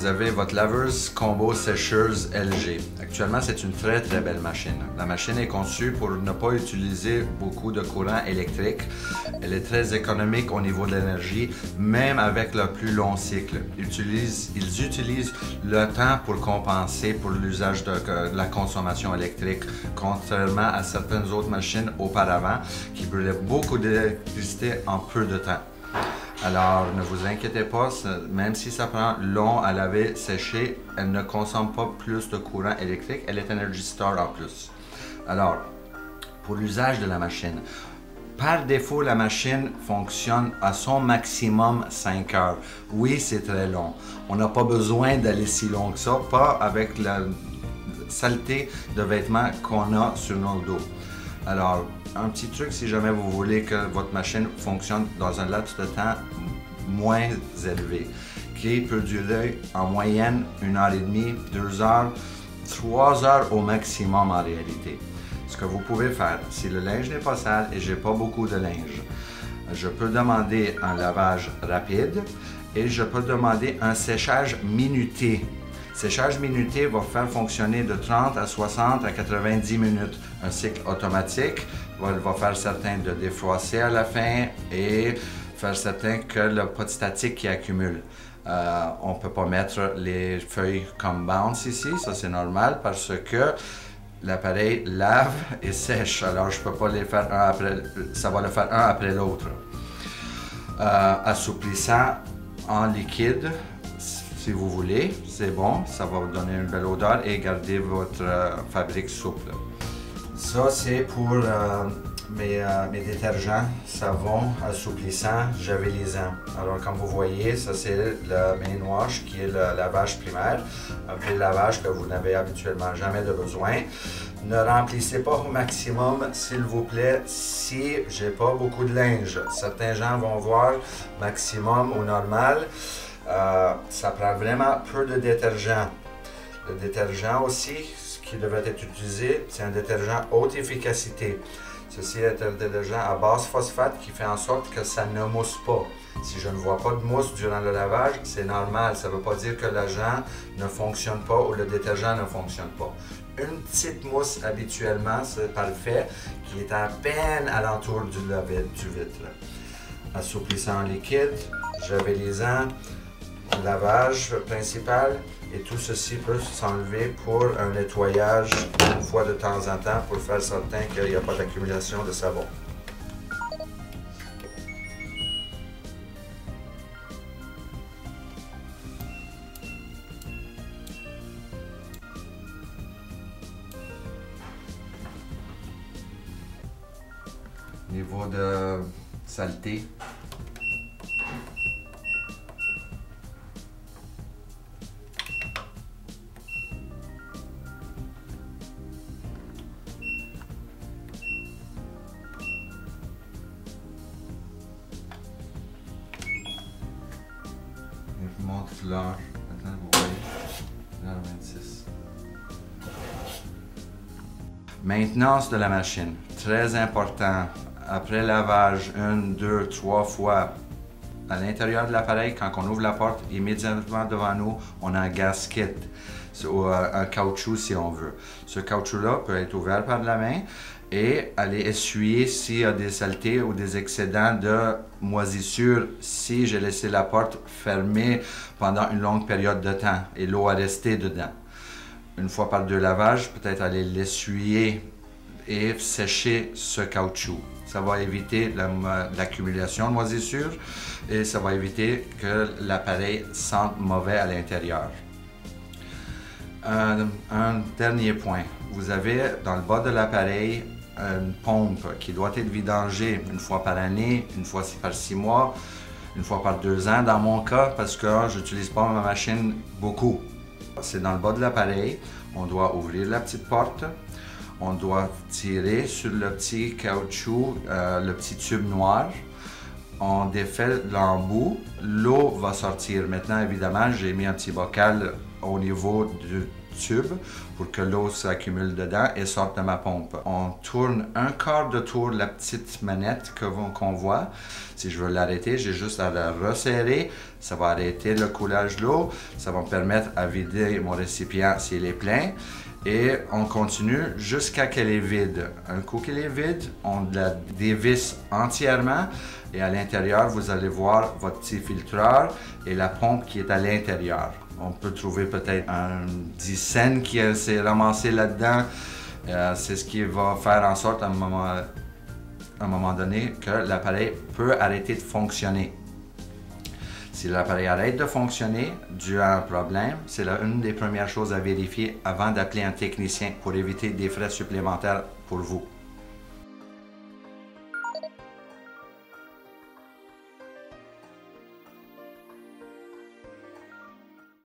vous avez votre laveuse combo sécheuse LG. Actuellement, c'est une très belle machine. La machine est conçue pour ne pas utiliser beaucoup de courant électrique. Elle est très économique au niveau de l'énergie, même avec le plus long cycle. Ils utilisent le temps pour compenser pour l'usage de la consommation électrique, contrairement à certaines autres machines auparavant qui brûlaient beaucoup d'électricité en peu de temps. Alors, ne vous inquiétez pas, même si ça prend long à laver, sécher, elle ne consomme pas plus de courant électrique, elle est Energy Star en plus. Alors, pour l'usage de la machine, par défaut, la machine fonctionne à son maximum 5 heures. Oui, c'est très long. On n'a pas besoin d'aller si long que ça, pas avec la saleté de vêtements qu'on a sur nos dos. Alors, un petit truc si jamais vous voulez que votre machine fonctionne dans un laps de temps moins élevé, qui peut durer en moyenne 1h30, 2 heures, 3 heures au maximum en réalité. Ce que vous pouvez faire, si le linge n'est pas sale et j'ai pas beaucoup de linge, je peux demander un lavage rapide et je peux demander un séchage minuté. Séchage minuté va faire fonctionner de 30 à 60 à 90 minutes. Un cycle automatique va faire certain de défroisser à la fin et faire certain que le pas de statique qui accumule. On ne peut pas mettre les feuilles comme bounce ici, ça c'est normal parce que l'appareil lave et sèche, alors je ne peux pas les faire un après, ça va le faire un après l'autre. Assouplissant en liquide, si vous voulez, c'est bon, ça va vous donner une belle odeur et garder votre fabrique souple. Ça, c'est pour mes détergents, savon, assouplissant, javelisant. Alors, comme vous voyez, ça c'est le main wash qui est le lavage primaire, un lavage que vous n'avez habituellement jamais de besoin. Ne remplissez pas au maximum, s'il vous plaît, si j'ai pas beaucoup de linge. Certains gens vont voir maximum ou normal. Ça prend vraiment peu de détergent. Le détergent aussi, ce qui devrait être utilisé, c'est un détergent haute efficacité. Ceci est un détergent à base phosphate qui fait en sorte que ça ne mousse pas. Si je ne vois pas de mousse durant le lavage, c'est normal. Ça ne veut pas dire que l'agent ne fonctionne pas ou le détergent ne fonctionne pas. Une petite mousse habituellement, c'est parfait, qui est à peine alentour du vitre. Assouplissant en liquide, javelisant, lavage principal et tout ceci peut s'enlever pour un nettoyage une fois de temps en temps pour faire certain qu'il n'y a pas d'accumulation de savon. Niveau de saleté, je vous montre l'heure. Maintenant, vous voyez, l'heure 26. Maintenance de la machine, très important. Après lavage, 1, 2, 3 fois à l'intérieur de l'appareil, quand on ouvre la porte, immédiatement devant nous, on a un gasket, un caoutchouc si on veut. Ce caoutchouc-là peut être ouvert par la main et aller essuyer s'il y a des saletés ou des excédents de moisissure si j'ai laissé la porte fermée pendant une longue période de temps et l'eau a resté dedans. Une fois par 2 lavages, peut-être aller l'essuyer et sécher ce caoutchouc. Ça va éviter l'accumulation de moisissure et ça va éviter que l'appareil sente mauvais à l'intérieur. Un dernier point, vous avez dans le bas de l'appareil une pompe qui doit être vidangée une fois par année, une fois par 6 mois, une fois par 2 ans dans mon cas parce que je n'utilise pas ma machine beaucoup. C'est dans le bas de l'appareil, on doit ouvrir la petite porte, on doit tirer sur le petit caoutchouc, le petit tube noir, on défait l'embout, l'eau va sortir. Maintenant évidemment j'ai mis un petit bocal au niveau tube pour que l'eau s'accumule dedans et sorte de ma pompe. On tourne un quart de tour la petite manette qu'on voit. Si je veux l'arrêter, j'ai juste à la resserrer. Ça va arrêter le coulage de l'eau. Ça va me permettre à vider mon récipient s'il est plein. Et on continue jusqu'à qu'elle est vide. Un coup qu'elle est vide, on la dévisse entièrement et à l'intérieur, vous allez voir votre petit filtreur et la pompe qui est à l'intérieur. On peut trouver peut-être un 10 cents qui s'est ramassé là-dedans. C'est ce qui va faire en sorte à un moment donné que l'appareil peut arrêter de fonctionner. Si l'appareil arrête de fonctionner dû à un problème, c'est une des premières choses à vérifier avant d'appeler un technicien pour éviter des frais supplémentaires pour vous.